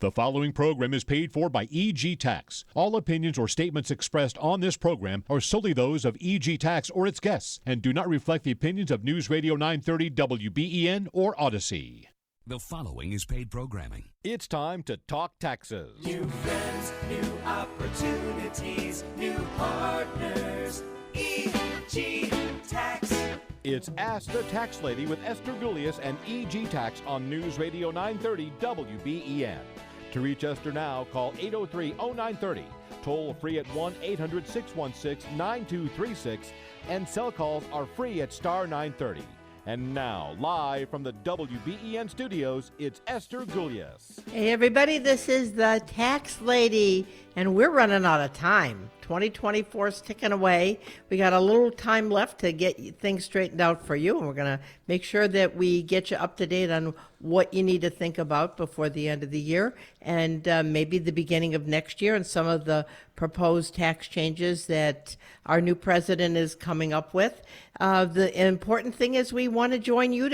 The following program is paid for by EG Tax. All opinions or statements expressed on this program are solely those of EG Tax or its guests and do not reflect the opinions of News Radio 930 WBEN or Odyssey. The following is paid programming. It's time to talk taxes. New friends, new opportunities, new partners. EG Tax. It's Ask the Tax Lady with Esther Gulius and EG Tax on News Radio 930 WBEN. To reach Esther now, call 803-0930. Toll free at 1-800-616-9236. And cell calls are free at star 930. And now, live from the WBEN studios, it's Esther Gulius. Hey everybody, this is the Tax Lady, and we're running out of time. 2024 is ticking away. We got a little time left to get things straightened out for you, and we're going to make sure that we get you up to date on what you need to think about before the end of the year and maybe the beginning of next year and some of the proposed tax changes that our new president is coming up with. The important thing is we want to join you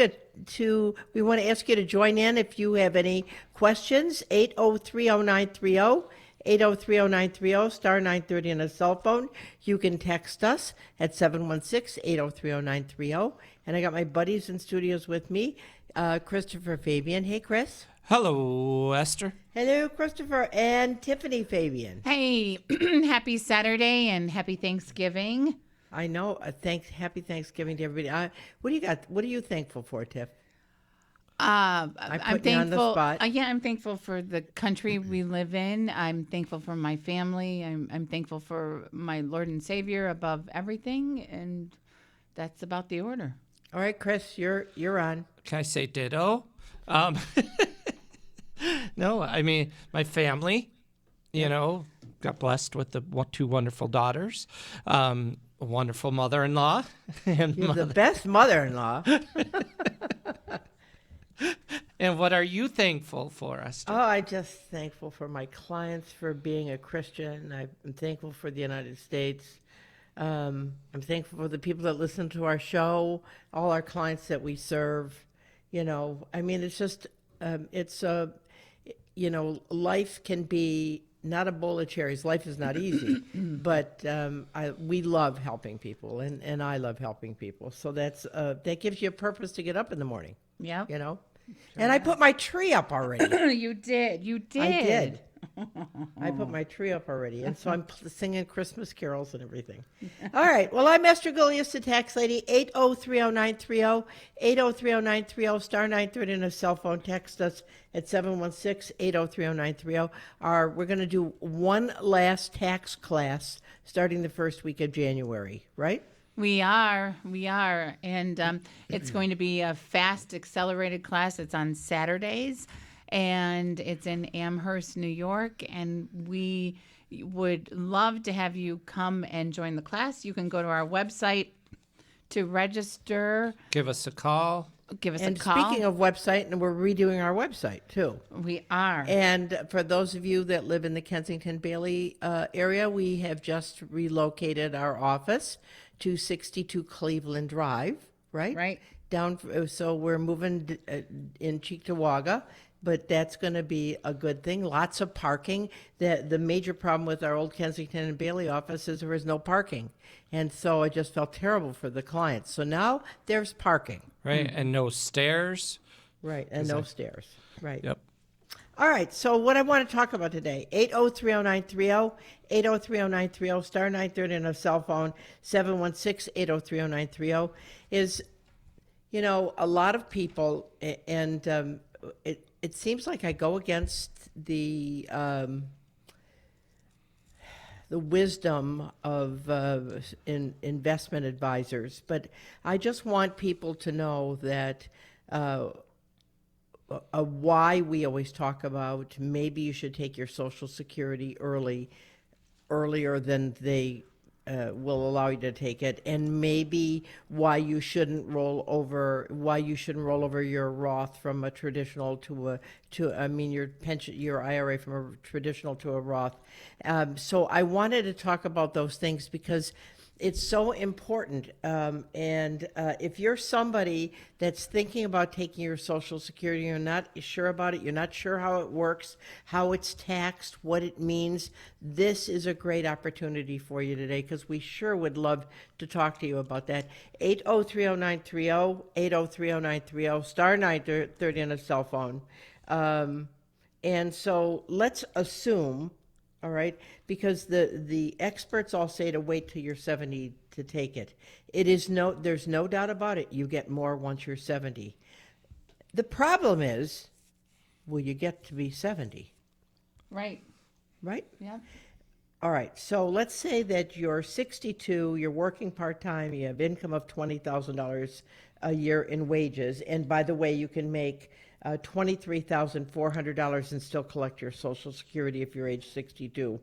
we want to ask you to join in if you have any questions. 8030930. 8030930, star 930 on a cell phone. You can text us at 716-8030930. And I got my buddies in studios with me, Christopher Fabian. Hey, Chris. Hello, Esther. Hello, Christopher, and Tiffany Fabian. Hey, happy Saturday and happy Thanksgiving. I know. Happy Thanksgiving to everybody. What do you got? What are you thankful for, Tiff? I'm thankful. On the spot. I'm thankful for the country we live in. I'm thankful for my family. I'm thankful for my Lord and Savior above everything, and that's about the order. All right, Chris, you're on. Can I say ditto? No, I mean, my family, got blessed with the two wonderful daughters, a wonderful mother-in-law. And You're the best mother-in-law. And what are you thankful for, Esther? Oh, I'm just thankful for my clients for being a Christian. I'm thankful for the United States. I'm thankful for the people that listen to our show, all our clients that we serve. It's just, life can be not a bowl of cherries. Life is not easy, but we love helping people, and I love helping people. So that gives you a purpose to get up in the morning. Yeah. And I put my tree up already. You did. I did. I put my tree up already. And so I'm singing Christmas carols and everything. All right. Well, I'm Esther Gulius, the Tax Lady. 8030930. 8030930, star 930 on a cell phone. Text us at 716-8030930. We're going to do one last tax class starting the first week of January, right? We are, and it's going to be a fast, accelerated class. It's on Saturdays, and it's in Amherst, New York, and we would love to have you come and join the class. You can go to our website to register. Give us a call. And speaking of website, and we're redoing our website, too. We are. And for those of you that live in the Kensington-Bailey area, we have just relocated our office to 62 Cleveland Drive, right? Right. So we're moving in Cheektowaga, but that's going to be a good thing. Lots of parking. The major problem with our old Kensington and Bailey office is there was no parking. And so I just felt terrible for the clients. So now there's parking. Right, and no stairs. Right, and no stairs. Right. Yep. All right, so what I want to talk about today, 8030930, 8030930, star 930 on a cell phone, 716-8030930, is, a lot of people, and it seems like I go against the wisdom of investment advisors, but I just want people to know that why we always talk about maybe you should take your Social Security earlier than they will allow you to take it, and maybe why you shouldn't roll over your Roth from a traditional to your pension, your IRA from a traditional to a Roth. So I wanted to talk about those things because It's so important. And if you're somebody that's thinking about taking your Social Security, you're not sure about it, you're not sure how it works, how it's taxed, what it means, this is a great opportunity for you today because we sure would love to talk to you about that. 8030930, 8030930, star 930 on a cell phone. And so let's assume, all right, because the experts all say to wait till you're 70 to take it. There's no doubt about it. You get more once you're 70. The problem is, will you get to be 70? Right. Right? Yep. All right. So let's say that you're 62, you're working part-time, you have income of $20,000 a year in wages. And by the way, you can make $23,400 and still collect your Social Security if you're age 62.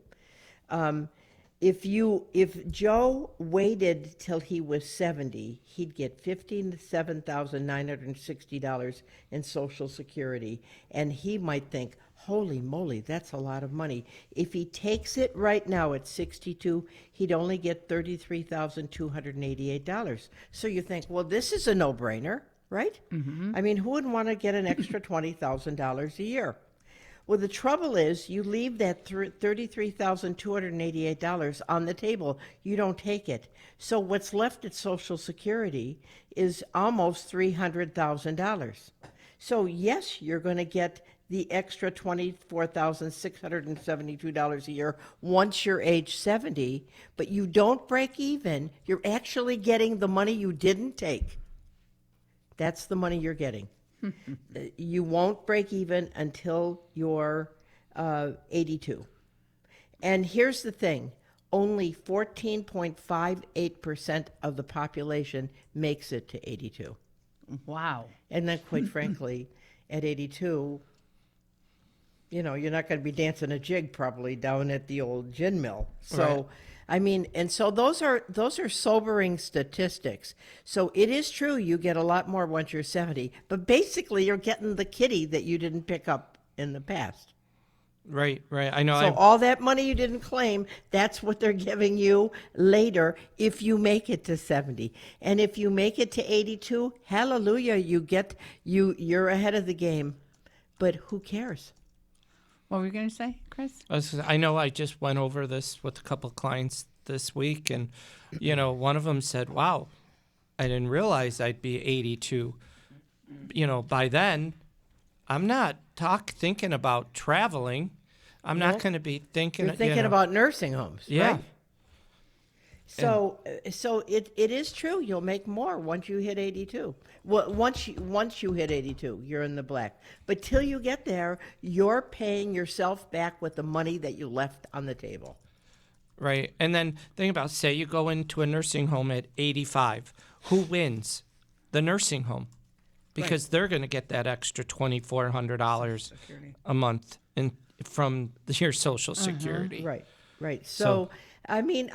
If Joe waited till he was 70, he'd get $57,960 in Social Security, and he might think, holy moly, that's a lot of money. If he takes it right now at 62, he'd only get $33,288. So you think, well, this is a no-brainer, right? Mm-hmm. I mean, who wouldn't want to get an extra $20,000 a year? Well, the trouble is you leave that $33,288 on the table. You don't take it. So what's left at Social Security is almost $300,000. So yes, you're going to get the extra $24,672 a year once you're age 70, but you don't break even. You're actually getting the money you didn't take. That's the money you're getting. You won't break even until you're 82. And here's the thing. Only 14.58% of the population makes it to 82. Wow. And then, quite frankly, at 82, you know, you're not going to be dancing a jig probably down at the old gin mill. So, right. I mean, and so those are sobering statistics. So it is true you get a lot more once you're 70, but basically you're getting the kitty that you didn't pick up in the past. Right. I know. So all that money you didn't claim, that's what they're giving you later if you make it to 70. And if you make it to 82, hallelujah, you're ahead of the game. But who cares? What were you going to say, Chris? I know I just went over this with a couple of clients this week, and, you know, one of them said, wow, I didn't realize I'd be 82. You know, by then, I'm not thinking about traveling. I'm not going to be thinking. You're thinking about nursing homes. Yeah. Right? So it is true. You'll make more once you hit 82. Well, once you hit 82, you're in the black. But till you get there, you're paying yourself back with the money that you left on the table. Right. And then think about, say you go into a nursing home at 85. Who wins? The nursing home. Because they're going to get that extra $2,400 a month from your Social Security. Right. So I mean,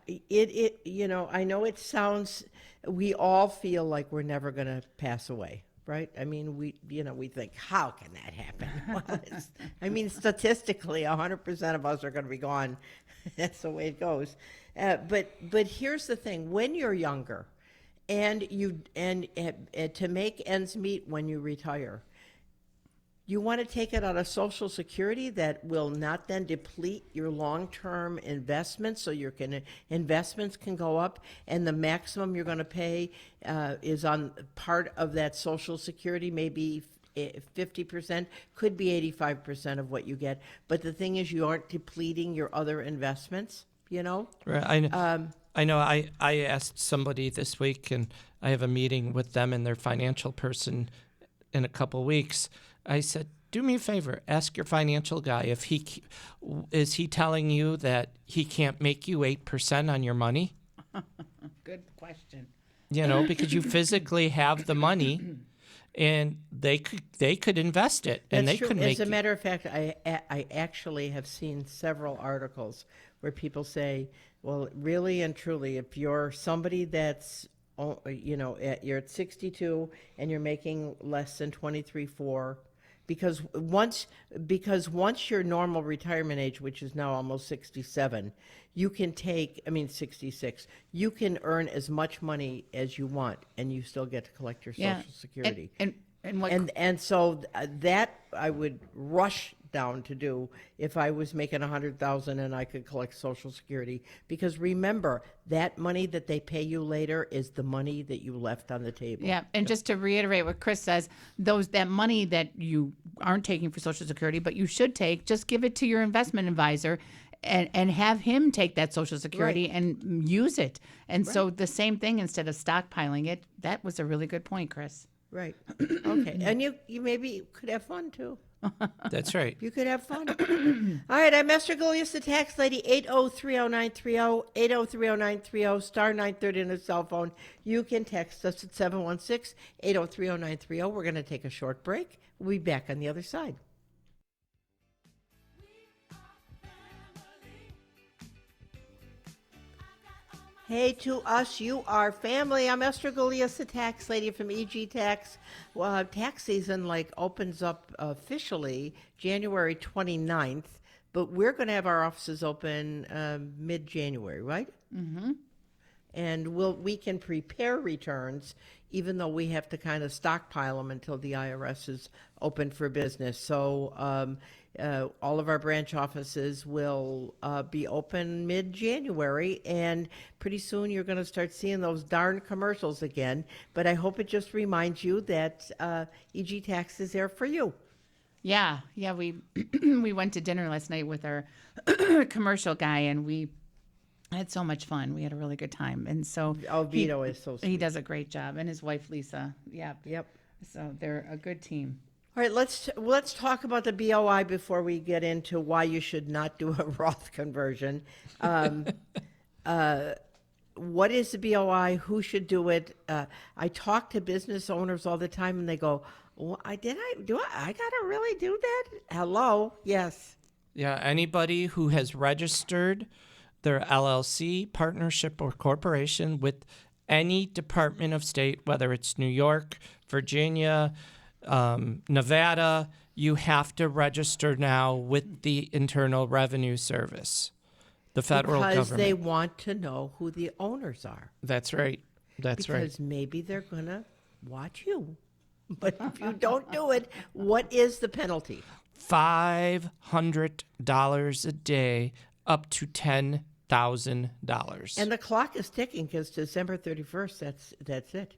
you know, I know it sounds, we all feel like we're never going to pass away, right? I mean, we think, how can that happen? Well, I mean, statistically, 100% of us are going to be gone. That's the way it goes. But here's the thing: when you're younger, and to make ends meet when you retire, you want to take it out of Social Security that will not then deplete your long-term investments, so your investments can go up, and the maximum you're going to pay is on part of that Social Security, maybe 50%, could be 85% of what you get. But the thing is, you aren't depleting your other investments, you know? Right. I know I asked somebody this week, and I have a meeting with them and their financial person in a couple weeks. I said, do me a favor, ask your financial guy if is he telling you that he can't make you 8% on your money? Good question. You know, because you physically have the money, and they could invest it, and That's they true. could make. As a matter of fact, I actually have seen several articles where people say, well, really and truly, if you're somebody that's, you know, you're at 62 and you're making less than 23.4, because once your normal retirement age, which is now almost 67, you can take, 66, you can earn as much money as you want, and you still get to collect your Yeah. Social Security. And what And so that I would rush down to do if I was making 100,000 and I could collect Social Security, because remember, that money that they pay you later is the money that you left on the table. Yeah, and just to reiterate what Chris says, that money that you aren't taking for Social Security, but you should take, just give it to your investment advisor and have him take that Social Security and use it. And so the same thing, instead of stockpiling it. That was a really good point, Chris. Right. Okay. And you maybe could have fun too. That's right. You could have fun. All right, I'm Esther Golias, the tax lady, 8030930, 8030930, star 930 on the cell phone. You can text us at 716-8030930. We're going to take a short break. We'll be back on the other side. Hey, to us, you are family. I'm Esther Golias, the tax lady from EG Tax. Well, tax season opens up officially January 29th, but we're going to have our offices open mid-January, right? Mm-hmm. And we can prepare returns, even though we have to kind of stockpile them until the IRS is open for business. So all of our branch offices will be open mid-January, and pretty soon you're going to start seeing those darn commercials again. But I hope it just reminds you that EG Tax is there for you. Yeah, we we went to dinner last night with our commercial guy, and we had so much fun. We had a really good time, and so Vito is so sweet. he does a great job, and his wife Lisa. Yep. So they're a good team. All right, let's talk about the BOI before we get into why you should not do a Roth conversion. What is the BOI? Who should do it? I talk to business owners all the time, and they go, I gotta really do that? Hello? Yes. Yeah, anybody who has registered their LLC, partnership, or corporation with any Department of State, whether it's New York, Virginia, Nevada, you have to register now with the Internal Revenue Service, the federal Because government. they want to know who the owners are. That's right. That's right. Because maybe they're going to watch you. But if you don't do it, what is the penalty? $500 a day, up to $10,000. And the clock is ticking because December 31st, that's it.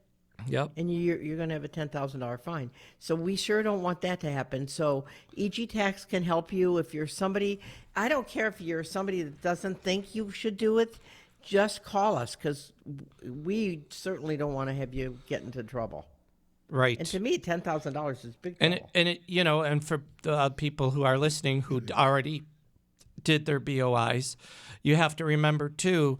Yep. And you're going to have a $10,000 fine. So we sure don't want that to happen. So EG Tax can help you if you're somebody. I don't care if you're somebody that doesn't think you should do it. Just call us, because we certainly don't want to have you get into trouble. Right. And to me, $10,000 is big trouble. And for the people who are listening who already did their BOIs, you have to remember too,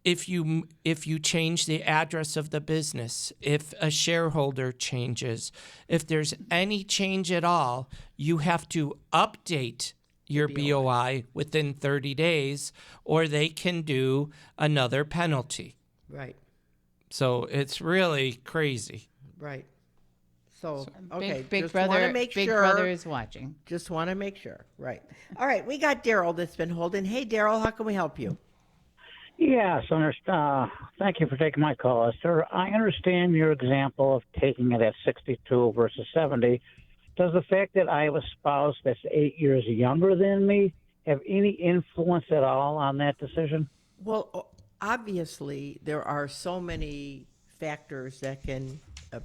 if you change the address of the business, if a shareholder changes, if there's any change at all, you have to update your BOI within 30 days, or they can do another penalty. Right. So it's really crazy. Right. So okay, Big just brother, want to make Big sure. Brother is watching. Just want to make sure. Right. All right, we got Daryl that's been holding. Hey, Daryl, how can we help you? Yes, thank you for taking my call, Esther. I understand your example of taking it at 62 versus 70. Does the fact that I have a spouse that's 8 years younger than me have any influence at all on that decision? Well, obviously, there are so many factors that can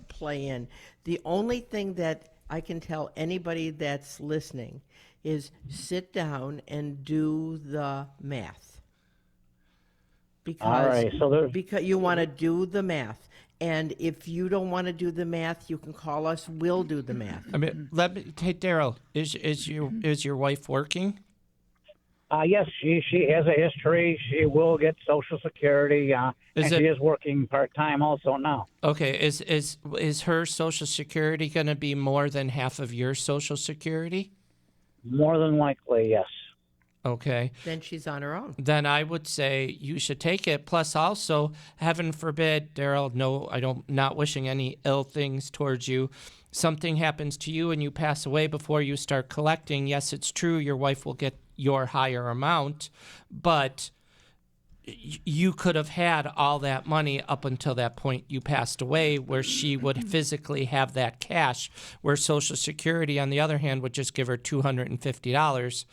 play in. The only thing that I can tell anybody that's listening is sit down and do the math. Because, all right, so because you want to do the math. And if you don't want to do the math, you can call us. We'll do the math. I mean, hey, Daryl, is your wife working? Yes, she has a history. She will get Social Security, and she is working part-time also now. Okay, is her Social Security going to be more than half of your Social Security? More than likely, yes. Okay. Then she's on her own. Then I would say you should take it. Plus, also, heaven forbid, Daryl, no, not wishing any ill things towards you. something happens to you and you pass away before you start collecting, yes, it's true your wife will get your higher amount, but you could have had all that money up until that point you passed away, where she would physically have that cash, where Social Security, on the other hand, would just give her $250,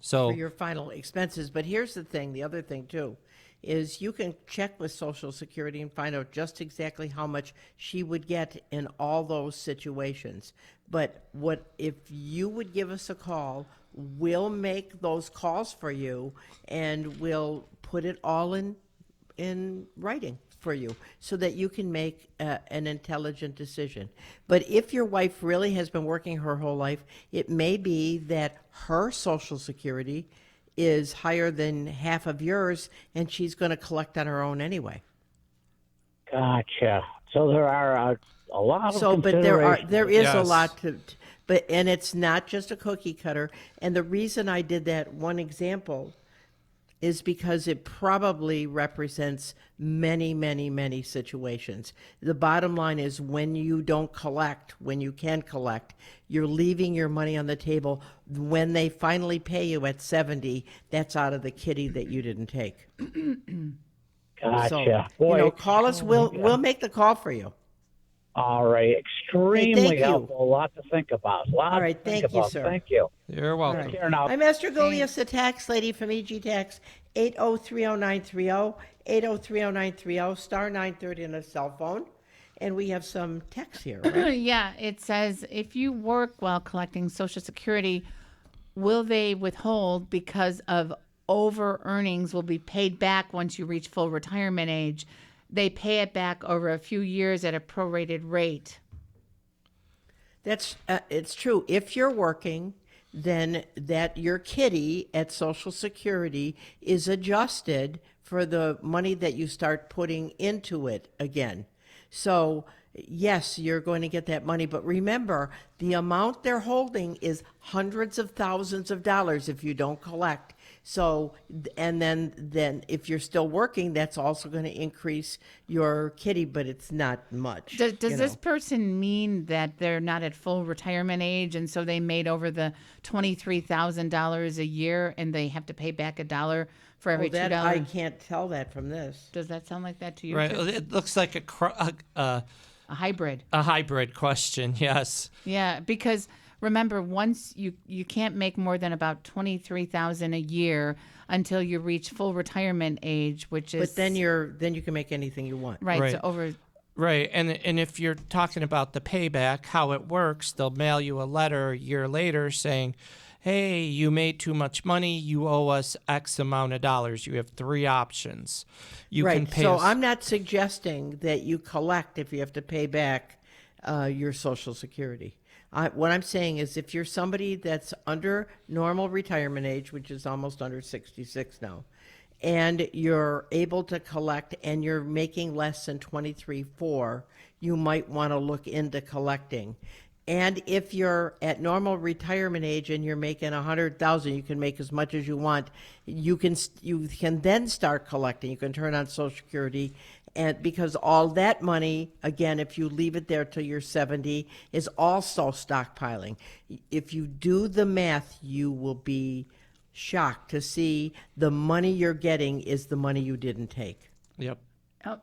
so. For your final expenses. But here's the thing, the other thing too, is you can check with Social Security and find out just exactly how much she would get in all those situations. But if you would give us a call, we'll make those calls for you and we'll put it all in writing for you so that you can make an intelligent decision. But if your wife really has been working her whole life, it may be that her Social Security is higher than half of yours and she's going to collect on her own anyway. Gotcha. So there are a lot of but there is a Yes. lot but and it's not just a cookie cutter. And the reason I did that one example is because it probably represents many, many, many situations. The bottom line is when you don't collect, when you can collect, you're leaving your money on the table. When they finally pay you at 70, that's out of the kitty that you didn't take. Gotcha. So, Boy, call us. We'll make the call for you. all right. Extremely thank you. helpful. A lot to think about. All right, thank you, sir. Thank you. You're welcome. Take care now. I'm Esther Golias, the tax lady from EG Tax, 8030930, 8030930, star 930 on a cell phone. And we have some text here, right? Yeah, it says if you work while collecting Social Security, will they withhold because of over earnings will be paid back once you reach full retirement age? They pay it back over a few years at a prorated rate. That's it's true. If you're working, then that your kitty at Social Security is adjusted for the money that you start putting into it again. So yes, you're going to get that money, but remember, the amount they're holding is hundreds of thousands of dollars if you don't collect. So, and then if you're still working, that's also going to increase your kitty, but it's not much. Does this person mean that they're not at full retirement age and so they made over the $23,000 a year and they have to pay back $1 for every that $2? I can't tell that from this. Does that sound like that to you? Right. too? It looks like A hybrid. a hybrid question, yes. Yeah, because remember, once you can't make more than about $23,000 a year until you reach full retirement age, which is But then you can make anything you want. right. Right. So over Right, and if you're talking about the payback, how it works, they'll mail you a letter a year later saying, hey, you made too much money, you owe us X amount of dollars. You have 3 options. You Right. can pay So us. I'm not suggesting that you collect if you have to pay back your Social Security. What I'm saying is if you're somebody that's under normal retirement age, which is almost under 66 now, and you're able to collect and you're making less than 23.4, you might want to look into collecting. And if you're at normal retirement age and you're making $100,000, you can make as much as you want. You can then start collecting. You can turn on Social Security, and because all that money, again, if you leave it there till you're 70, is also stockpiling. If you do the math, you will be shocked to see the money you're getting is the money you didn't take. Yep. oh,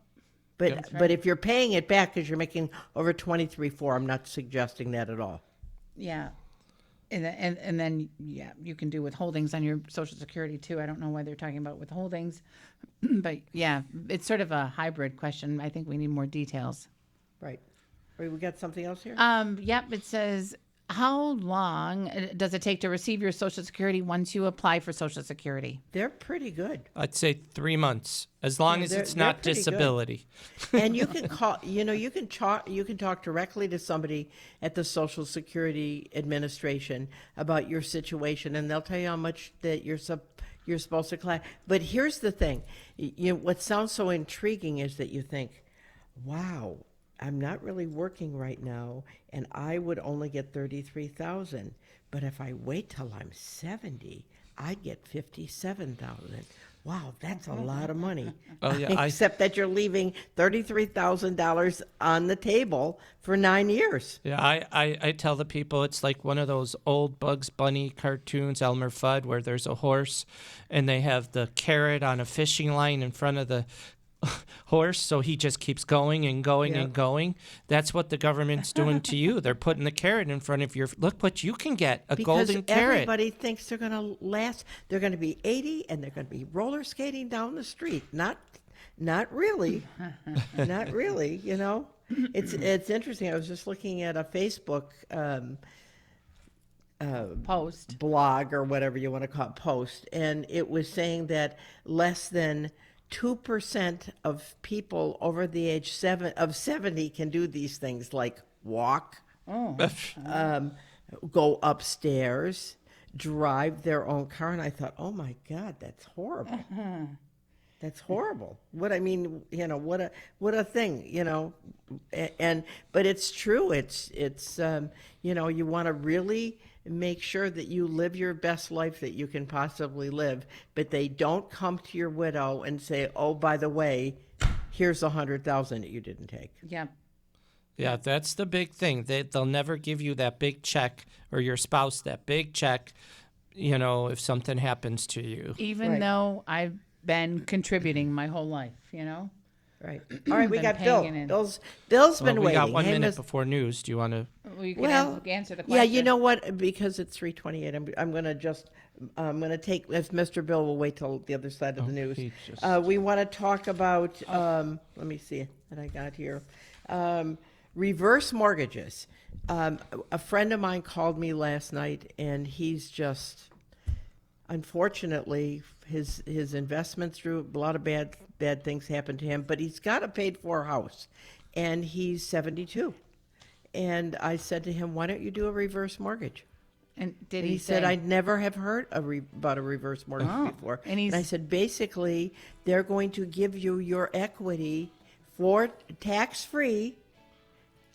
But if you're paying it back because you're making over 23.4, I'm not suggesting that at all. yeah. And then you can do withholdings on your Social Security too. I don't know why they're talking about withholdings, but yeah, it's sort of a hybrid question. I think we need more details. Right. We got something else here? Yep. It says, how long does it take to receive your Social Security once you apply for Social Security? They're pretty good. I'd say 3 months, as long as they're- it's they're not pretty good. disability. And you can call, you can talk directly to somebody at the Social Security Administration about your situation, and they'll tell you how much that you're supposed to collect. But here's the thing, what sounds so intriguing is that you think, wow, I'm not really working right now, and I would only get $33,000. But if I wait till I'm 70, I'd get $57,000. Wow, that's a lot of money. Oh, yeah, Except that you're leaving $33,000 on the table for 9 years. Yeah, I tell the people it's like one of those old Bugs Bunny cartoons, Elmer Fudd, where there's a horse and they have the carrot on a fishing line in front of the horse, so he just keeps going and going and going. That's what the government's doing to you. They're putting the carrot in front of your, look what you can get, a golden Because carrot. everybody thinks they're going to last. They're going to be 80 and they're going to be roller skating down the street. Not really. Not really, you know. It's interesting. I was just looking at a Facebook Post. blog or whatever you want to call it, post, and it was saying that less than 2% of people over the age 70 can do these things like walk, go upstairs, drive their own car. And I thought, oh my God, that's horrible. That's horrible. What I mean, you know, what a thing, you know, but it's true. It's you know, you want to really make sure that you live your best life that you can possibly live, but they don't come to your widow and say, oh, by the way, here's $100,000 that you didn't take. Yeah. Yeah, that's the big thing. They'll never give you that big check, or your spouse that big check, you know, if something happens to you. Even Right. though I've been contributing my whole life, you know? Right. All right, we Been got Bill. paying in. Bill's Well, been we waiting. got 1 Hey, minute Miss- before news. Do you want to? We can Well, answer the yeah, question. you know what? Because it's 3:28, I'm going to just I'm going to take, if Mr. Bill will wait till the other side of the news. he just- We want to talk about. Let me see what I got here. Reverse mortgages. A friend of mine called me last night, and he's just, unfortunately, his investments through a lot of bad things happened to him. But he's got a paid-for house, and he's 72. And I said to him, "Why don't you do a reverse mortgage?" And did And he say, said, "I'd never have heard about a reverse mortgage before." and he's- I said, basically, they're going to give you your equity for tax-free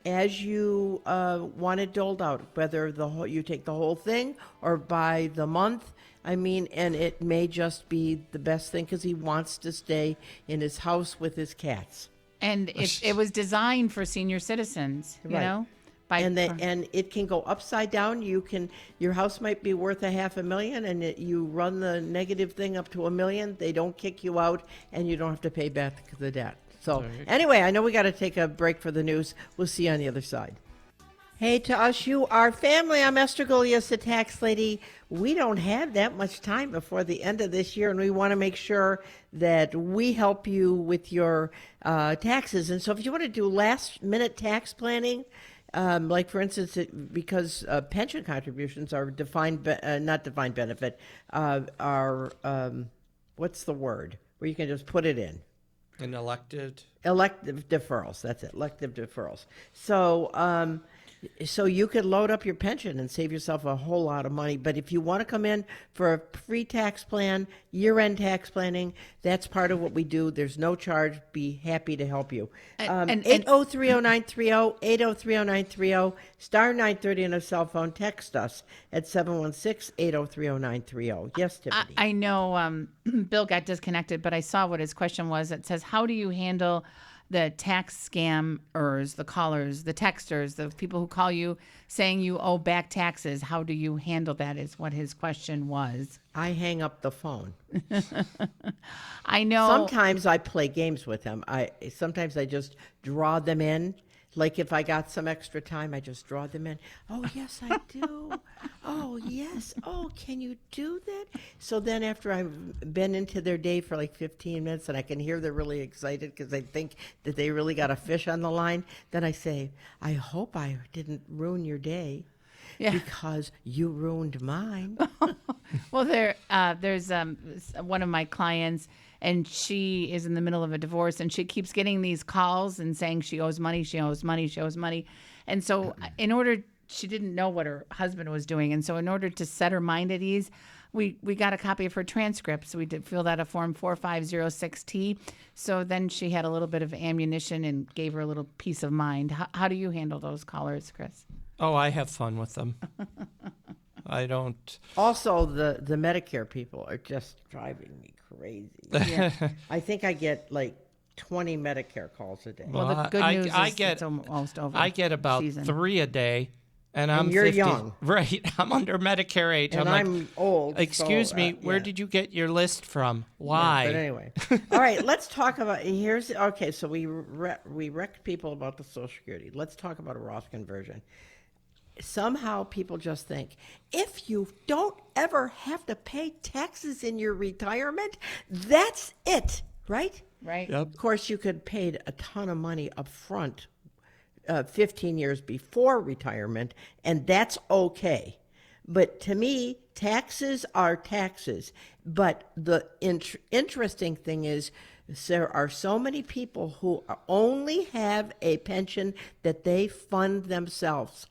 as you want it doled out, whether you take the whole thing or by the month. I mean, and it may just be the best thing because he wants to stay in his house with his cats. And it was designed for senior citizens, you Right. know? And it can go upside down. Your house might be worth $500,000, and you run the negative thing up to $1 million. They don't kick you out, and you don't have to pay back the debt. So anyway, I know we got to take a break for the news. We'll see you on the other side. Hey, to us, you are family. I'm Esther Golias, the tax lady. We don't have that much time before the end of this year, and we want to make sure that we help you with your taxes. And so if you want to do last-minute tax planning, like, for instance, because pension contributions are not defined benefit, are, what's the word, where you can just put it in? An elected. Elective deferrals. That's it. Elective deferrals. So you could load up your pension and save yourself a whole lot of money. But if you want to come in for a free tax plan, year-end tax planning, that's part of what we do. There's no charge. Be happy to help you. 8030930, 8030930, star 930 on a cell phone. Text us at 716-8030930. Yes, Tiffany. I know Bill got disconnected, but I saw what his question was. It says, how do you handle the tax scammers, the callers, the texters, the people who call you saying you owe back taxes? How do you handle that is what his question was. I hang up the phone. I know. Sometimes I play games with them. Sometimes I just draw them in. Like if I got some extra time, I just draw them in. Oh, yes, I do. Oh, yes. Oh, can you do that? So then after I've been into their day for like 15 minutes and I can hear they're really excited because they think that they really got a fish on the line, then I say, I hope I didn't ruin your day. Yeah. Because you ruined mine. Well, there's one of my clients, and she is in the middle of a divorce, and she keeps getting these calls and saying she owes money, she owes money, she owes money. And so she didn't know what her husband was doing. And so in order to set her mind at ease, we got a copy of her transcript. So we did fill out a form 4506T. So then she had a little bit of ammunition and gave her a little peace of mind. How do you handle those callers, Chris? Oh, I have fun with them. I don't. Also, the Medicare people are just driving me crazy. Yeah. I think I get like 20 Medicare calls a day. Well, the good news is it's almost over. I get about season. 3 a day, and I'm you're 50. young. Right, I'm under Medicare age. And I'm I'm like, old. excuse so, me, where yeah. did you get your list from? Yeah, Why? but anyway, all right. Let's talk about okay. So we wrecked people about the Social Security. Let's talk about a Roth conversion. Somehow people just think if you don't ever have to pay taxes in your retirement, that's it, right? Right. Yep. Of course, you could pay a ton of money up front 15 years before retirement, and that's okay. But to me, taxes are taxes. But the interesting thing is there are so many people who only have a pension that they fund themselves.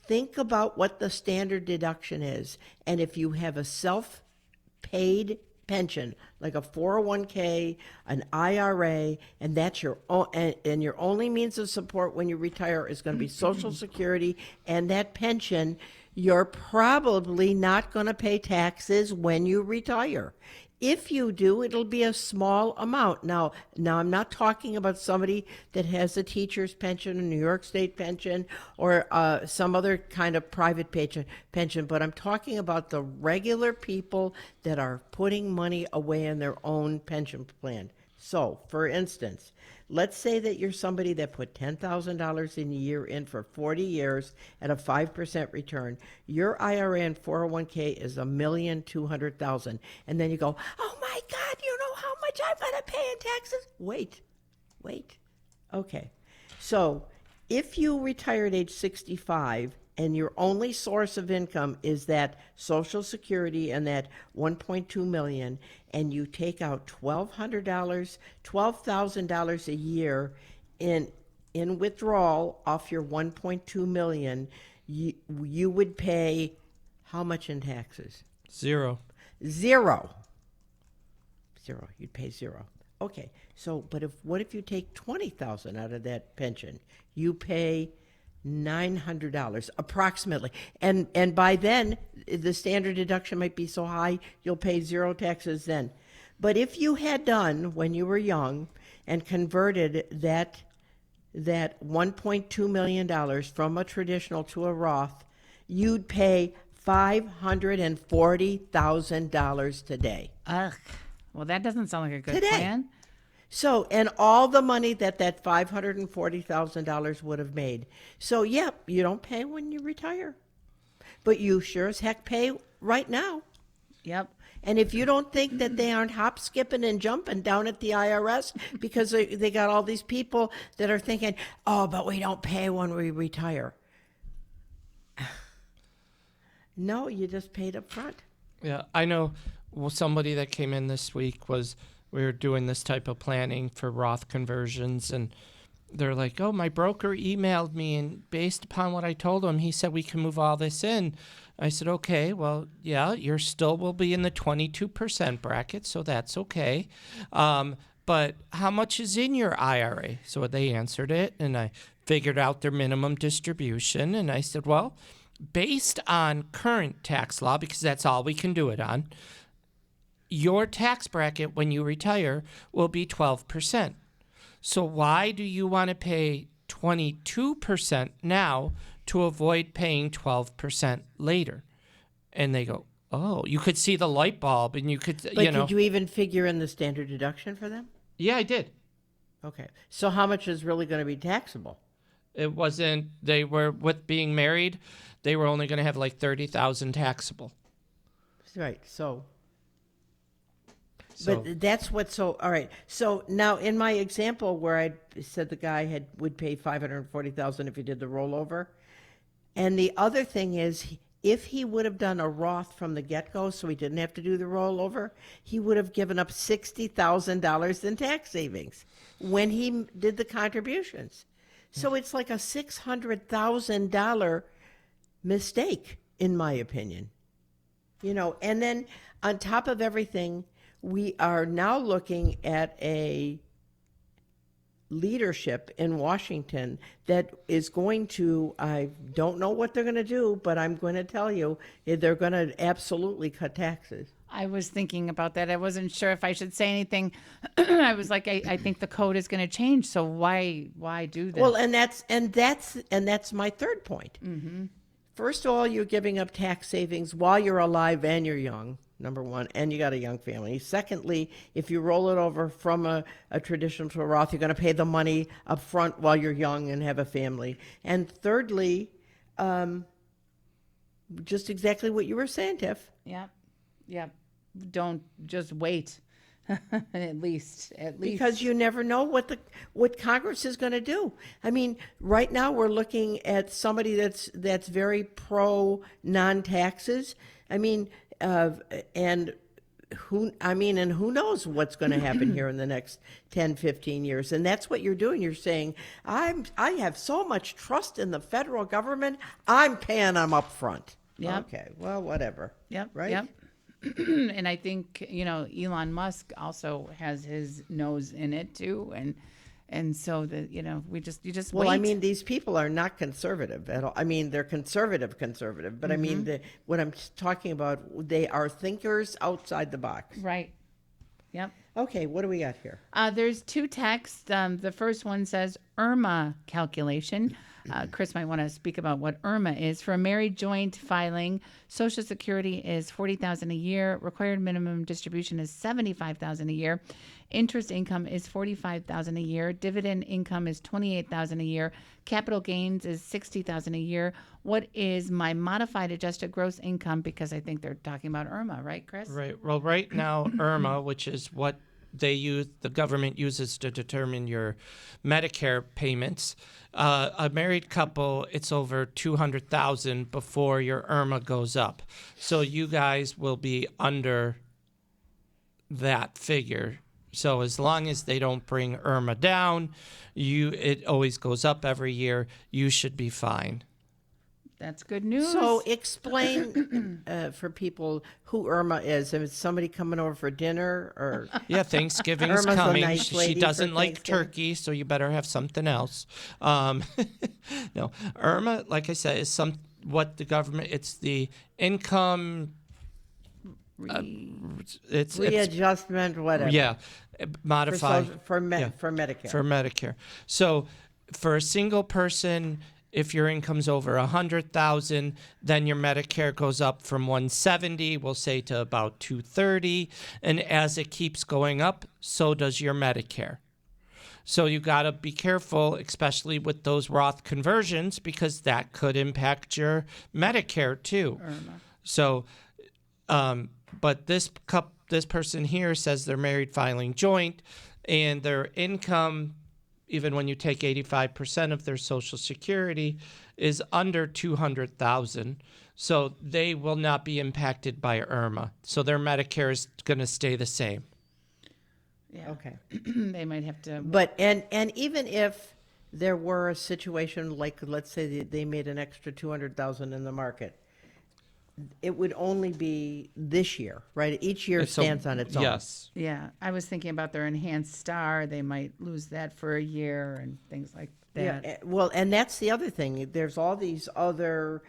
Think about what the standard deduction is. And if you have a self-paid pension, like a 401k, an IRA, and that's your and your only means of support when you retire is going to be Social Security and that pension, you're probably not going to pay taxes when you retire. If you do, it'll be a small amount. Now I'm not talking about somebody that has a teacher's pension, a New York State pension, or some other kind of private pension, but I'm talking about the regular people that are putting money away in their own pension plan. So, for instance, let's say that you're somebody that put $10,000 in a year in for 40 years at a 5% return. Your IRA and 401k is $1,200,000. And then you go, oh my God, you know how much I'm going to pay in taxes? Wait. Okay. So if you retire at age 65 and your only source of income is that Social Security and that $1.2 million, and you take out $1,000 a year in withdrawal off your $1.2 million, you would pay how much in taxes? Zero. Zero. You'd pay zero. Okay. So, but what if you take $20,000 out of that pension? You pay $900 approximately, and by then the standard deduction might be so high you'll pay zero taxes then. But if you had done when you were young and converted that $1.2 million from a traditional to a Roth, you'd pay $540,000 today. Ugh. Well, that doesn't sound like a good Today. plan. So, and all the money that $540,000 would have made. So, yep, you don't pay when you retire, but you sure as heck pay right now. Yep. And if you don't think that they aren't hop, skipping, and jumping down at the IRS because they got all these people that are thinking, oh, but we don't pay when we retire. No, you just paid up front. Yeah, I know somebody that came in this week we were doing this type of planning for Roth conversions, and they're like, oh, my broker emailed me, and based upon what I told him, he said we can move all this in. I said, okay, well, yeah, you're still will be in the 22% bracket, so that's okay. But how much is in your IRA? So they answered it, and I figured out their minimum distribution, and I said, well, based on current tax law, because that's all we can do it on, your tax bracket when you retire will be 12%. So why do you want to pay 22% now to avoid paying 12% later? And they go, oh, you could see the light bulb, and you could, But you know. did you even figure in the standard deduction for them? Yeah, I did. Okay. So how much is really going to be taxable? It wasn't, they were, with being married, they were only going to have like $30,000 taxable. Right. So, So- but that's what. So, all right. So now, in my example where I said the guy would pay $540,000 if he did the rollover, and the other thing is, if he would have done a Roth from the get-go, so he didn't have to do the rollover, he would have given up $60,000 in tax savings when he did the contributions. So it's like a $600,000 mistake, in my opinion. You know, and then on top of everything, we are now looking at a leadership in Washington that is going to, I don't know what they're going to do, but I'm going to tell you, they're going to absolutely cut taxes. I was thinking about that. I wasn't sure if I should say anything. I was like, I think the code is going to change. So why do that? Well, and that's my third point. Mm-hmm. First of all, you're giving up tax savings while you're alive and you're young. Number one, and you got a young family. Secondly, if you roll it over from a traditional to a Roth, you're going to pay the money up front while you're young and have a family. And thirdly, just exactly what you were saying, Tiff. Yep. Don't just wait. at least. Because you never know what Congress is going to do. I mean, right now we're looking at somebody that's very pro non-taxes. I mean, and who knows what's going to happen here in the next 10, 15 years. And that's what you're doing. You're saying, I have so much trust in the federal government, I'm paying them up front. Yep. Okay, well, whatever. Yep. Right? Yep. And I think, Elon Musk also has his nose in it too. And so that, you just Well, wait. I mean, these people are not conservative at all. I mean, they're conservative, but I mean, what I'm talking about, they are thinkers outside the box. Right. Yep. Okay, what do we got here? There's two texts. The first one says IRMA calculation. Chris might want to speak about what IRMA is. For a married joint filing, Social Security is $40,000 a year. Required minimum distribution is $75,000 a year. Interest income is $45,000 a year. Dividend income is $28,000 a year. Capital gains is $60,000 a year. What is my modified adjusted gross income? Because I think they're talking about IRMA, right, Chris? Right. Well, right now, IRMA, which is what the government uses to determine your Medicare payments. A married couple, it's over $200,000 before your IRMA goes up. So you guys will be under that figure. So as long as they don't bring IRMA down, it always goes up every year. You should be fine. That's good news. So explain for people who Irma is. If it's somebody coming over for dinner or... Yeah, Thanksgiving's Irma's a coming. nice She lady doesn't for like Thanksgiving. turkey, so you better have something else. No, IRMA, like I said, is what the government. It's the income. It's readjustment, whatever. yeah, modified For Medicare. for Medicare. So for a single person, if your income's over $100,000, then your Medicare goes up from $170, we'll say, to about $230, and as it keeps going up, so does your Medicare. So you got to be careful, especially with those Roth conversions, because that could impact your Medicare too. So, but this person here says they're married filing joint, and their income, even when you take 85% of their Social Security, is under $200,000. So they will not be impacted by IRMA. So their Medicare is going to stay the same. Yeah. Okay. They might have to. But, and even if there were a situation like, let's say they made an extra $200,000 in the market, it would only be this year, right? Each year stands on its own. Yes. Yeah, I was thinking about their enhanced star. They might lose that for a year and things like that. Yeah, well, and that's the other thing. There's all these other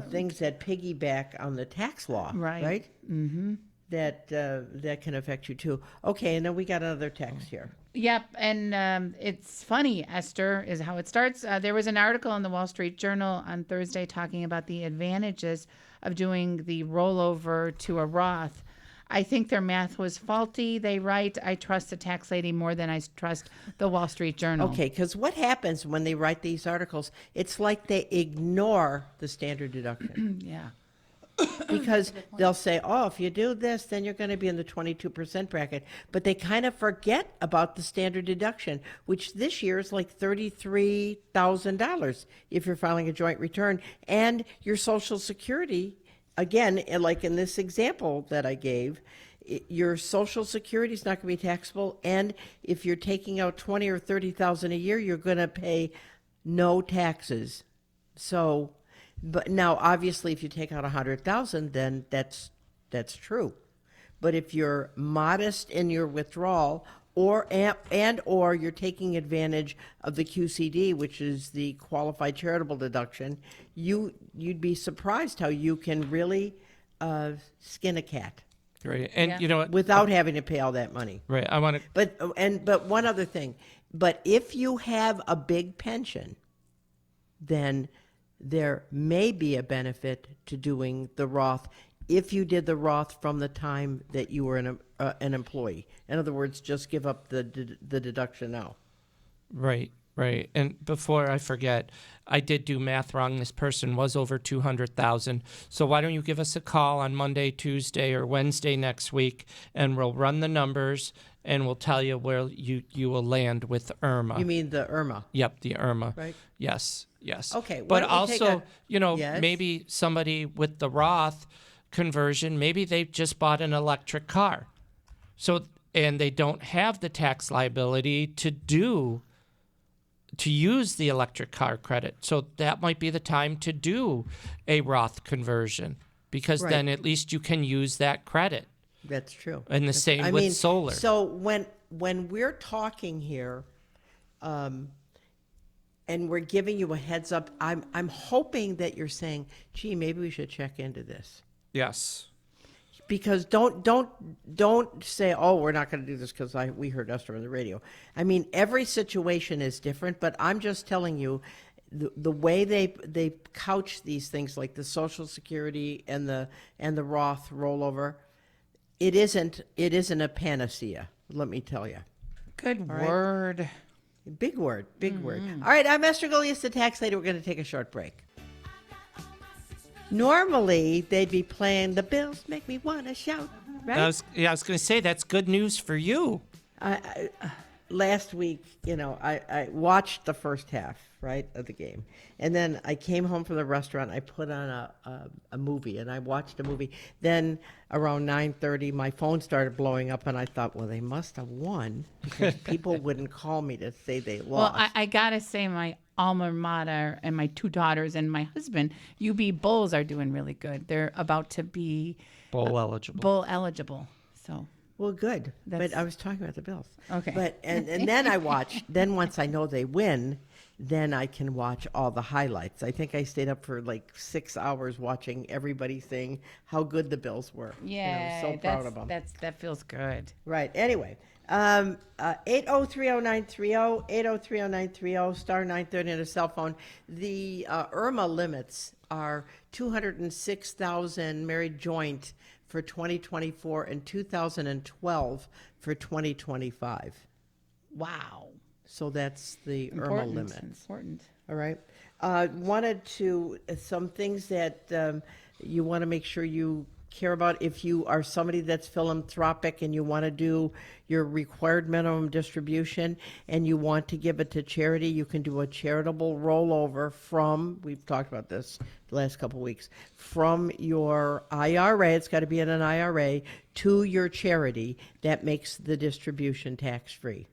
things that piggyback on the tax law, Right. Mm-hmm. That can affect you too. Okay, and then we got another text here. Yep, and it's funny, Esther, is how it starts. There was an article in the Wall Street Journal on Thursday talking about the advantages of doing the rollover to a Roth. I think their math was faulty. They write, I trust the tax lady more than I trust the Wall Street Journal. Okay, because what happens when they write these articles, it's like they ignore the standard deduction. Yeah. Because they'll say, oh, if you do this, then you're going to be in the 22% bracket. But they kind of forget about the standard deduction, which this year is like $33,000 if you're filing a joint return. And your Social Security, again, like in this example that I gave, your Social Security is not going to be taxable. And if you're taking out $20,000 or $30,000 a year, you're going to pay no taxes. So... But now, obviously, if you take out $100,000, then that's true. But if you're modest in your withdrawal, or you're taking advantage of the QCD, which is the qualified charitable deduction, you'd be surprised how you can really skin a cat. Great. And Yeah. you know what? without having to pay all that money. Right. I want to. But one other thing. But if you have a big pension, then there may be a benefit to doing the Roth if you did the Roth from the time that you were an employee. In other words, just give up the deduction now. Right. Right. And before I forget, I did do math wrong. This person was over 200,000. So why don't you give us a call on Monday, Tuesday, or Wednesday next week, and we'll run the numbers and we'll tell you where you will land with IRMA. You mean the IRMA? Yep, the IRMA. Right. Yes. Yes. Okay, why But don't we take also, a- Yes? maybe somebody with the Roth conversion, maybe they just bought an electric car. So, and they don't have the tax liability to use the electric car credit. So that might be the time to do a Roth conversion, because Right. then at least you can use that credit. That's true. And the same with solar. So when we're talking here, and we're giving you a heads up, I'm hoping that you're saying, "Gee, maybe we should check into this." Yes. Because don't say, "Oh, we're not going to do this because we heard Esther on the radio." I mean, every situation is different, but I'm just telling you, the way they couch these things, like the Social Security and the Roth rollover, it isn't a panacea. Let me tell you. Good right. word. Big word, big word. All right, I'm Esther Golias, the tax lady. We're going to take a short break. Normally, they'd be playing "The Bills Make Me Want to Shout," right? I was going to say, that's good news for you. Last week, I watched the first half, right, of the game. And then I came home from the restaurant. I put on a movie, and I watched a movie. Then around 9:30, my phone started blowing up, and I thought, well, they must have won because people wouldn't call me to say they lost. Well, I got to say, my alma mater and my two daughters and my husband, UB Bulls, are doing really good. They're about to be Bowl eligible. bowl eligible. So Well, good. That's- But I was talking about the Bills. Okay. But and then I watch. Then once I know they win, then I can watch all the highlights. I think I stayed up for like 6 hours watching everybody saying how good the Bills were. yeah, I'm so proud of them. that feels good. Right. Anyway, 8030930, 8030930, star 930 on a cell phone. The IRMA limits are 206,000 married joint for 2024 and 2012 for 2025. Wow. So that's the IRMA Important. limits. Important. All right. Wanted to, some things that you want to make sure you care about. If you are somebody that's philanthropic and you want to do your required minimum distribution and you want to give it to charity, you can do a charitable rollover from, we've talked about this the last couple of weeks, from your IRA, it's got to be in an IRA, to your charity. That makes the distribution tax-free.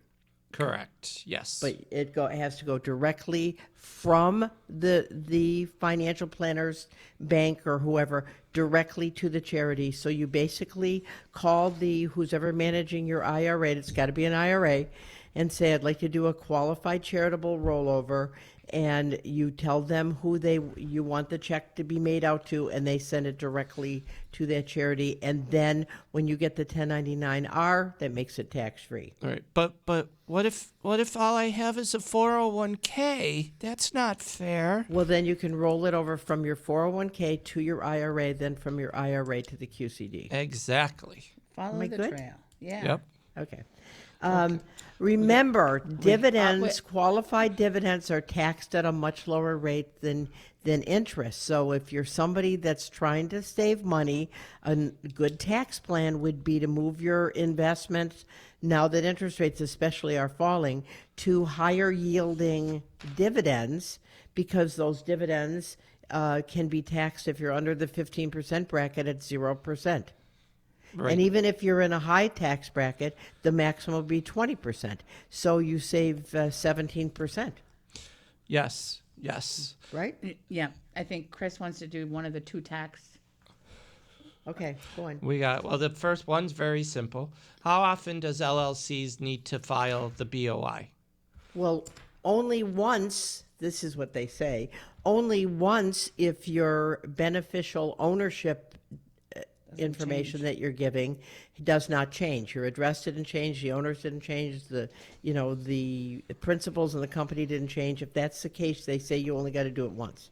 Correct. Yes. But it has to go directly from the financial planner's bank or whoever directly to the charity. So you basically call who's ever managing your IRA, it's got to be an IRA, and say, "I'd like to do a qualified charitable rollover," and you tell them who you want the check to be made out to, and they send it directly to that charity. And then when you get the 1099-R, that makes it tax-free. All right. But what if all I have is a 401k? That's not fair. Well, then you can roll it over from your 401k to your IRA, then from your IRA to the QCD. Exactly. Follow I the good? trail. Yeah. Yep. Okay. Remember, dividends, qualified dividends are taxed at a much lower rate than interest. So if you're somebody that's trying to save money, a good tax plan would be to move your investments, now that interest rates especially are falling, to higher yielding dividends, because those dividends can be taxed if you're under the 15% bracket at 0%. Right. And even if you're in a high tax bracket, the maximum will be 20%. So you save 17%, Yes. Yes. right? Yeah. I think Chris wants to do one of the two tax. Okay, go on. The first one's very simple. How often does LLCs need to file the BOI? Well, only once, this is what they say, only once if your beneficial ownership information that you're giving does not change. Your address didn't change, the owners didn't change, the principals in the company didn't change. If that's the case, they say you only got to do it once.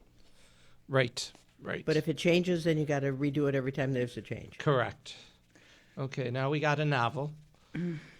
Right. But if it changes, then you got to redo it every time there's a change. Correct. Okay, now we got a novel.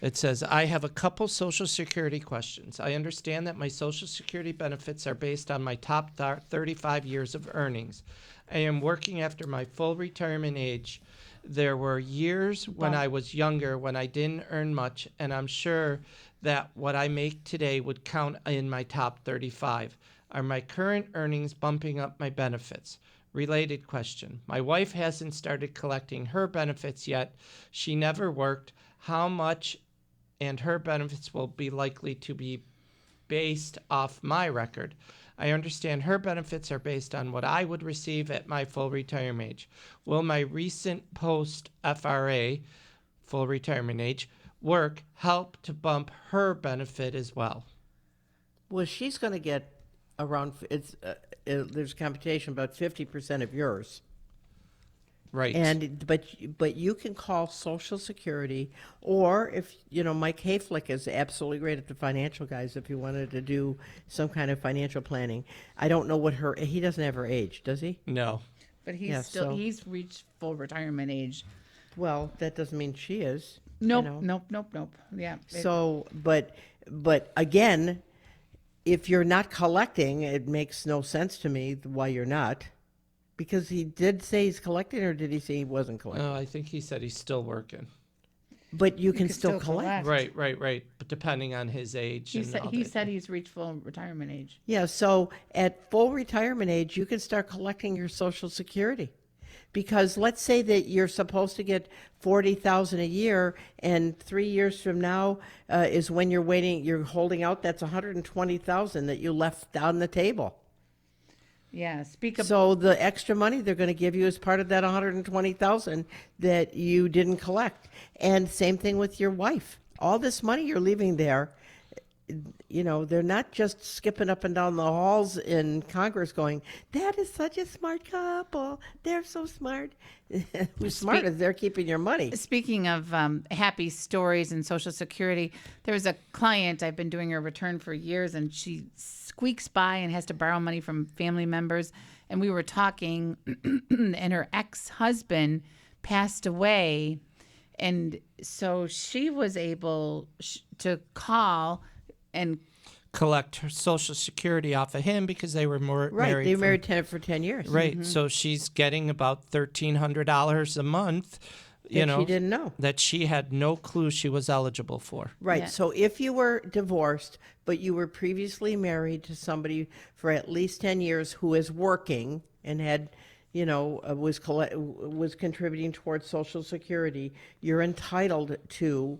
It says, I have a couple Social Security questions. I understand that my Social Security benefits are based on my top 35 years of earnings. I am working after my full retirement age. There were years when I was younger when I didn't earn much, and I'm sure that what I make today would count in my top 35. Are my current earnings bumping up my benefits? Related question. My wife hasn't started collecting her benefits yet. She never worked. How much and her benefits will be likely to be based off my record? I understand her benefits are based on what I would receive at my full retirement age. Will my recent post-FRA, full retirement age, work help to bump her benefit as well? Well, she's going to get around, there's a computation about 50% of yours. Right. But you can call Social Security, or if Mike Hayflick is absolutely great at the financial guys. If you wanted to do some kind of financial planning, I don't know what he doesn't have her age, does he? No. But he's Yeah, still so- he's reached full retirement age. Well, that doesn't mean she is. Nope, you know. nope. Yeah. So, but again, if you're not collecting, it makes no sense to me why you're not. Because he did say he's collecting, or did he say he wasn't collecting? I think he said he's still working. But you can can still still collect. collect. Right. But depending on his age. He and said all he that. said he's reached full retirement age. Yeah, so at full retirement age, you can start collecting your Social Security. Because let's say that you're supposed to get $40,000 a year, and 3 years from now is when you're holding out. That's $120,000 that you left on the table. Yeah. Speak of So the extra money they're going to give you is part of that $120,000 that you didn't collect. And same thing with your wife. All this money you're leaving there, they're not just skipping up and down the halls in Congress going, that is such a smart couple. They're so smart. Who's smart is they're keeping your money. Speaking of happy stories and Social Security, there was a client, I've been doing her return for years, and she squeaks by and has to borrow money from family members. And we were talking, and her ex-husband passed away. And so she was able to call and collect her Social Security off of him because they were married. They were married for 10 years. Right. So she's getting about $1,300 a month. She didn't know. That she had no clue she was eligible for. Right. Yeah. So if you were divorced, but you were previously married to somebody for at least 10 years who is working and had, was contributing towards Social Security, you're entitled to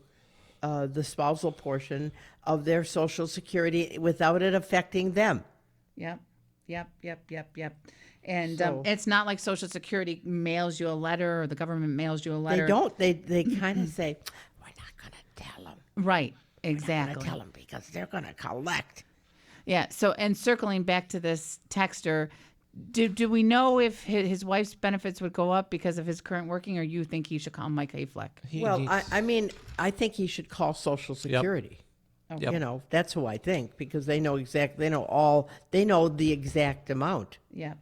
the spousal portion of their Social Security without it affecting them. Yep. And So- it's not like Social Security mails you a letter or the government mails you a letter. They don't. They kind of say, we're not going to tell them. Right. We're going Exactly. to tell them because they're going to collect. Yeah. So, and circling back to this texter, do we know if his wife's benefits would go up because of his current working, or you think he should call Mike Hayflick? Well, I think he should call Social Security. Yep. That's who I think, because they know they know the exact amount. Yeah.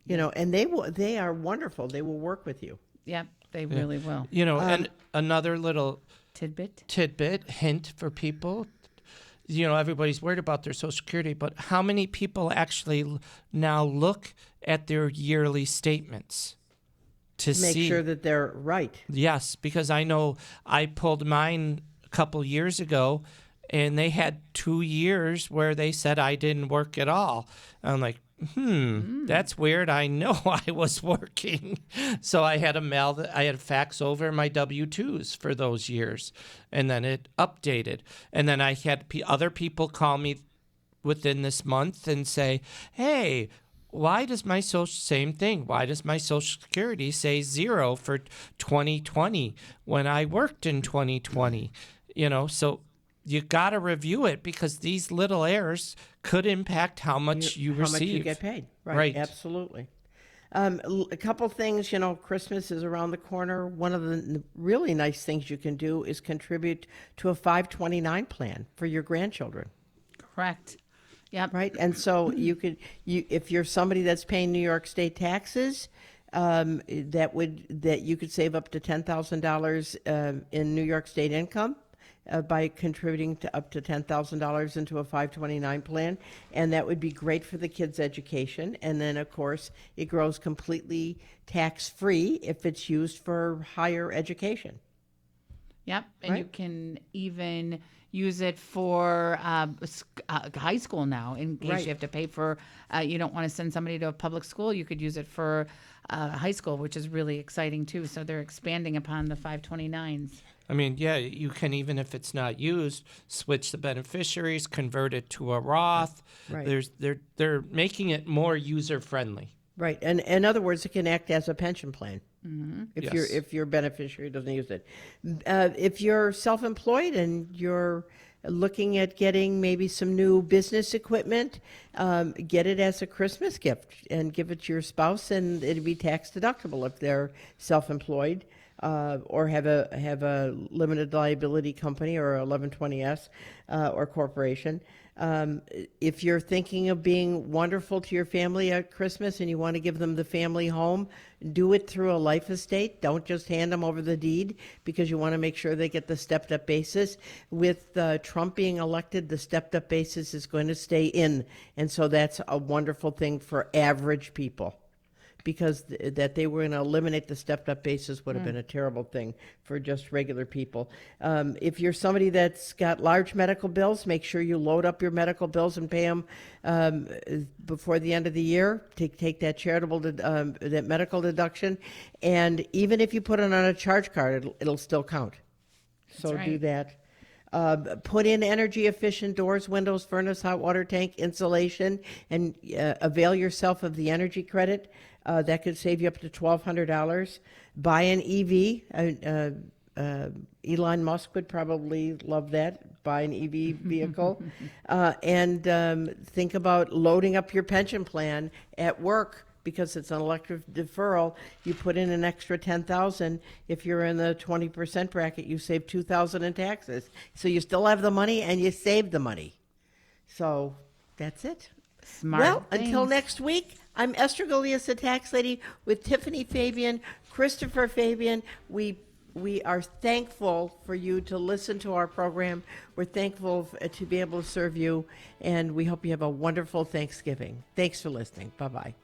And they are wonderful. They will work with you. Yep. They really will. And another little Tidbit. hint for people. Everybody's worried about their Social Security, but how many people actually now look at their yearly statements to Make see? sure that they're right. Yes, because I know I pulled mine a couple years ago, and they had 2 years where they said I didn't work at all. I'm like, that's weird. I know I was working. So I had to fax over my W-2s for those years, and then it updated. And then I had other people call me within this month and say, hey, why does my same thing? Why does my Social Security say 0 for 2020 when I worked in 2020? So you got to review it, because these little errors could impact how much you How receive. much you get paid. Right. Right. Absolutely. A couple things, Christmas is around the corner. One of the really nice things you can do is contribute to a 529 plan for your grandchildren. Correct. Yep. Right, and so if you're somebody that's paying New York State taxes, that you could save up to $10,000 in New York State income by contributing to up to $10,000 into a 529 plan, and that would be great for the kids' education. And then, of course, it grows completely tax-free if it's used for higher education. Yep, and you Right. can even use it for high school now in case Right. you have to pay for, you don't want to send somebody to a public school. You could use it for high school, which is really exciting too. So they're expanding upon the 529s. I mean, yeah, you can, even if it's not used, switch the beneficiaries, convert it to a Roth. Right. They're making it more user friendly. Right, and in other words, it can act as a pension plan if Yes. if your beneficiary doesn't use it. If you're self-employed and you're looking at getting maybe some new business equipment, get it as a Christmas gift and give it to your spouse, and it'd be tax deductible if they're self-employed. Or have a limited liability company or 1120S or corporation. If you're thinking of being wonderful to your family at Christmas and you want to give them the family home, do it through a life estate. Don't just hand them over the deed, because you want to make sure they get the stepped-up basis. With Trump being elected, the stepped-up basis is going to stay in, and so that's a wonderful thing for average people. Because that they were going to eliminate the stepped-up basis would have been a terrible thing for just regular people. If you're somebody that's got large medical bills, make sure you load up your medical bills and pay them before the end of the year. Take that charitable, that medical deduction, and even if you put it on a charge card, it'll still count. So That's do right. that. Put in energy efficient doors, windows, furnace, hot water tank, insulation, and avail yourself of the energy credit. That could save you up to $1,200. Buy an EV. Elon Musk would probably love that. Buy an EV vehicle. And think about loading up your pension plan at work, because it's an elective deferral. You put in an extra $10,000. If you're in the 20% bracket, you save $2,000 in taxes. So you still have the money and you save the money. So that's it. Smart Well, until things. next week, I'm Esther Galias, the tax lady, with Tiffany Fabian, Christopher Fabian. We are thankful for you to listen to our program. We're thankful to be able to serve you, and we hope you have a wonderful Thanksgiving. Thanks for listening. Bye-bye.